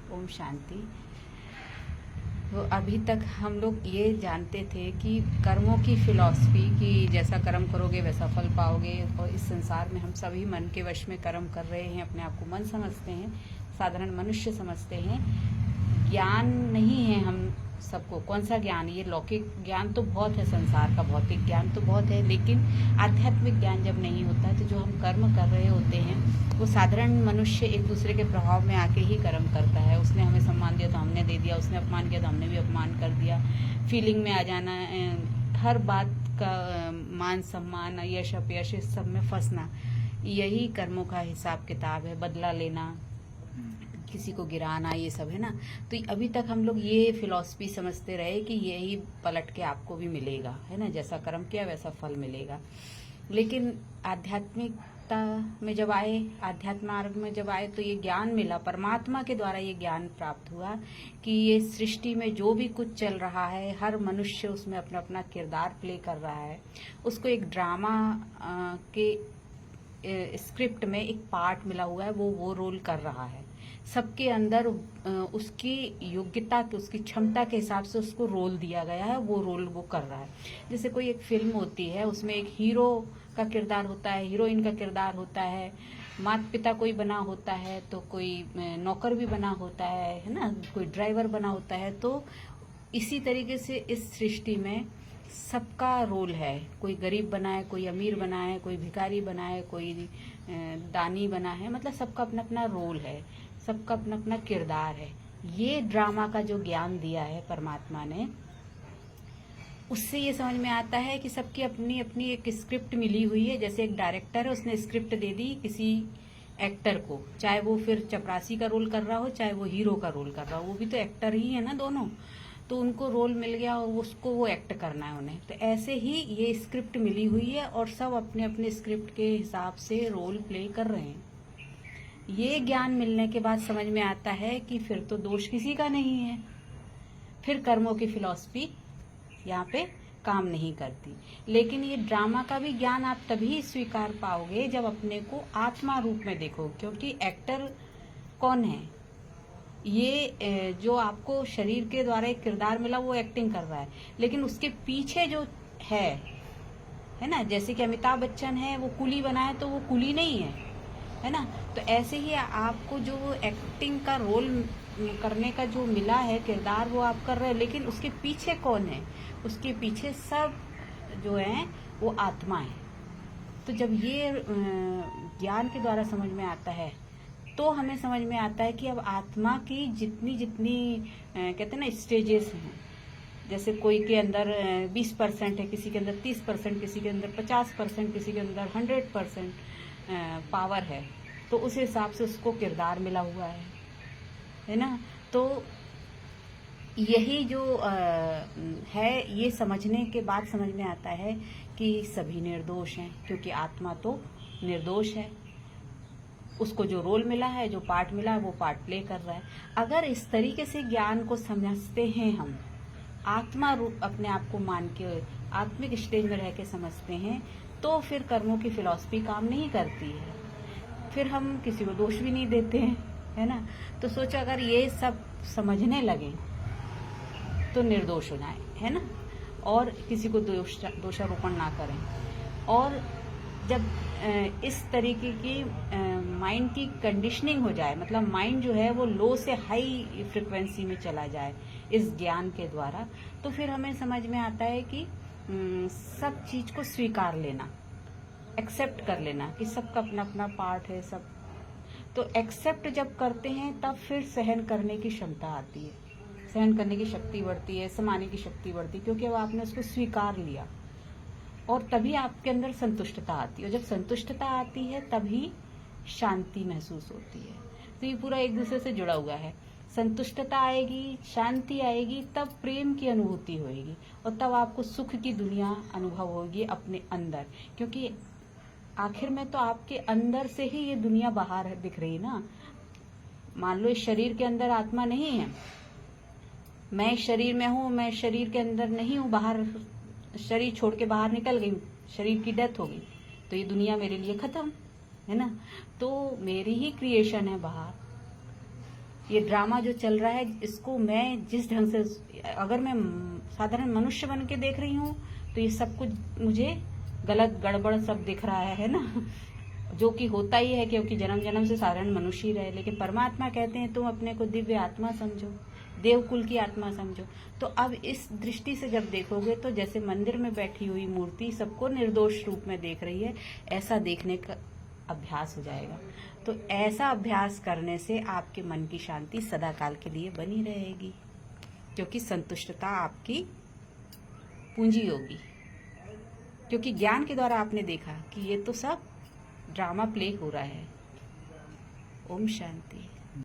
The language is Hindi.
ओम शांति। तो अभी तक हम लोग ये जानते थे कि कर्मों की फिलॉसफी कि जैसा कर्म करोगे वैसा फल पाओगे, और इस संसार में हम सभी मन के वश में कर्म कर रहे हैं, अपने आप को मन समझते हैं, साधारण मनुष्य समझते हैं। ज्ञान नहीं है हम सबको। कौन सा ज्ञान? ये लौकिक ज्ञान तो बहुत है, संसार का भौतिक ज्ञान तो बहुत है, लेकिन आध्यात्मिक ज्ञान जब नहीं होता तो जो हम कर्म कर रहे होते हैं वो साधारण मनुष्य एक दूसरे के प्रभाव में आके ही कर्म करता है। उसने हमें सम्मान दिया तो हमने दे दिया, उसने अपमान किया तो हमने भी अपमान कर दिया। फीलिंग में आ जाना, हर बात का मान सम्मान, यश अपयश, इस सब में फंसना, यही कर्मों का हिसाब किताब है। बदला लेना, किसी को गिराना, ये सब है ना। तो अभी तक हम लोग ये फिलॉसफी समझते रहे कि यही पलट के आपको भी मिलेगा, है ना, जैसा कर्म किया वैसा फल मिलेगा। लेकिन आध्यात्मिकता में जब आए, आध्यात्म मार्ग में जब आए तो ये ज्ञान मिला, परमात्मा के द्वारा ये ज्ञान प्राप्त हुआ कि ये सृष्टि में जो भी कुछ चल रहा है, हर मनुष्य उसमें अपना अपना किरदार प्ले कर रहा है। उसको एक ड्रामा के स्क्रिप्ट में एक पार्ट मिला हुआ है, वो रोल कर रहा है। सबके अंदर उसकी योग्यता के, उसकी क्षमता के हिसाब से उसको रोल दिया गया है, वो रोल वो कर रहा है। जैसे कोई एक फिल्म होती है, उसमें एक हीरो का किरदार होता है, हीरोइन का किरदार होता है, माता पिता कोई बना होता है, तो कोई नौकर भी बना होता है ना, कोई ड्राइवर बना होता है। तो इसी तरीके से इस सृष्टि में सबका रोल है। कोई गरीब बना है, कोई अमीर बना है, कोई भिखारी बना है, कोई दानी बना है, मतलब सबका अपना अपना रोल है, सबका अपना अपना किरदार है। ये ड्रामा का जो ज्ञान दिया है परमात्मा ने, उससे ये समझ में आता है कि सबकी अपनी अपनी एक स्क्रिप्ट मिली हुई है। जैसे एक डायरेक्टर है, उसने स्क्रिप्ट दे दी किसी एक्टर को, चाहे वो फिर चपरासी का रोल कर रहा हो, चाहे वो हीरो का रोल कर रहा हो, वो भी तो एक्टर ही है ना दोनों। तो उनको रोल मिल गया और उसको वो एक्ट करना है उन्हें। तो ऐसे ही ये स्क्रिप्ट मिली हुई है और सब अपने अपने स्क्रिप्ट के हिसाब से रोल प्ले कर रहे हैं। ये ज्ञान मिलने के बाद समझ में आता है कि फिर तो दोष किसी का नहीं है, फिर कर्मों की फिलॉसफी यहाँ पे काम नहीं करती। लेकिन ये ड्रामा का भी ज्ञान आप तभी स्वीकार पाओगे जब अपने को आत्मा रूप में देखो। क्योंकि एक्टर कौन है? ये जो आपको शरीर के द्वारा एक किरदार मिला वो एक्टिंग कर रहा है, लेकिन उसके पीछे जो है ना, जैसे कि अमिताभ बच्चन है, वो कुली बना है तो वो कुली नहीं है ना। तो ऐसे ही आपको जो एक्टिंग का रोल करने का जो मिला है किरदार, वो आप कर रहे हैं, लेकिन उसके पीछे कौन है? उसके पीछे सब जो है वो आत्मा है। तो जब ये ज्ञान के द्वारा समझ में आता है तो हमें समझ में आता है कि अब आत्मा की जितनी जितनी कहते हैं ना स्टेजेस हैं, जैसे कोई के अंदर 20% है, किसी के अंदर 30%, किसी के अंदर 50%, किसी के अंदर 100% पावर है, तो उस हिसाब से उसको किरदार मिला हुआ है ना। तो यही जो है, ये समझने के बाद समझ में आता है कि सभी निर्दोष हैं, क्योंकि आत्मा तो निर्दोष है। उसको जो रोल मिला है, जो पार्ट मिला है, वो पार्ट प्ले कर रहा है। अगर इस तरीके से ज्ञान को समझते हैं, हम आत्मा रूप अपने आप को मान के आत्मिक स्टेज में रह के समझते हैं, तो फिर कर्मों की फिलॉसफी काम नहीं करती है। फिर हम किसी को दोष भी नहीं देते हैं, है ना। तो सोचो अगर ये सब समझने लगे तो निर्दोष हो जाए, है ना, और किसी को दोषारोपण ना करें। और जब इस तरीके की माइंड की कंडीशनिंग हो जाए, मतलब माइंड जो है वो लो से हाई फ्रिक्वेंसी में चला जाए इस ज्ञान के द्वारा, तो फिर हमें समझ में आता है कि सब चीज को स्वीकार लेना, एक्सेप्ट कर लेना कि सबका अपना अपना पार्ट है सब। तो एक्सेप्ट जब करते हैं तब फिर सहन करने की क्षमता आती है, सहन करने की शक्ति बढ़ती है, समाने की शक्ति बढ़ती है, क्योंकि अब आपने उसको स्वीकार लिया। और तभी आपके अंदर संतुष्टता आती है, और जब संतुष्टता आती है तभी शांति महसूस होती है। तो ये पूरा एक दूसरे से जुड़ा हुआ है। संतुष्टता आएगी, शांति आएगी, तब प्रेम की अनुभूति होगी, और तब आपको सुख की दुनिया अनुभव होगी अपने अंदर। क्योंकि आखिर में तो आपके अंदर से ही ये दुनिया बाहर दिख रही ना। मान लो इस शरीर के अंदर आत्मा नहीं है, मैं शरीर में हूँ, मैं शरीर के अंदर नहीं हूँ, बाहर शरीर छोड़ के बाहर निकल गई, शरीर की डेथ हो गई, तो ये दुनिया मेरे लिए खत्म, है ना। तो मेरी ही क्रिएशन है बाहर, ये ड्रामा जो चल रहा है, इसको मैं जिस ढंग से, अगर मैं साधारण मनुष्य बन के देख रही हूँ तो ये सब कुछ मुझे गलत गड़बड़ सब दिख रहा है ना, जो कि होता ही है, क्योंकि जन्म जन्म से साधारण मनुष्य ही रहे। लेकिन परमात्मा कहते हैं तुम अपने को दिव्य आत्मा समझो, देवकुल की आत्मा समझो। तो अब इस दृष्टि से जब देखोगे तो जैसे मंदिर में बैठी हुई मूर्ति सबको निर्दोष रूप में देख रही है, ऐसा देखने का अभ्यास हो जाएगा। तो ऐसा अभ्यास करने से आपके मन की शांति सदा काल के लिए बनी रहेगी, क्योंकि संतुष्टता आपकी पूंजी होगी। क्योंकि ज्ञान के द्वारा आपने देखा कि ये तो सब ड्रामा प्ले हो रहा है। ओम शांति।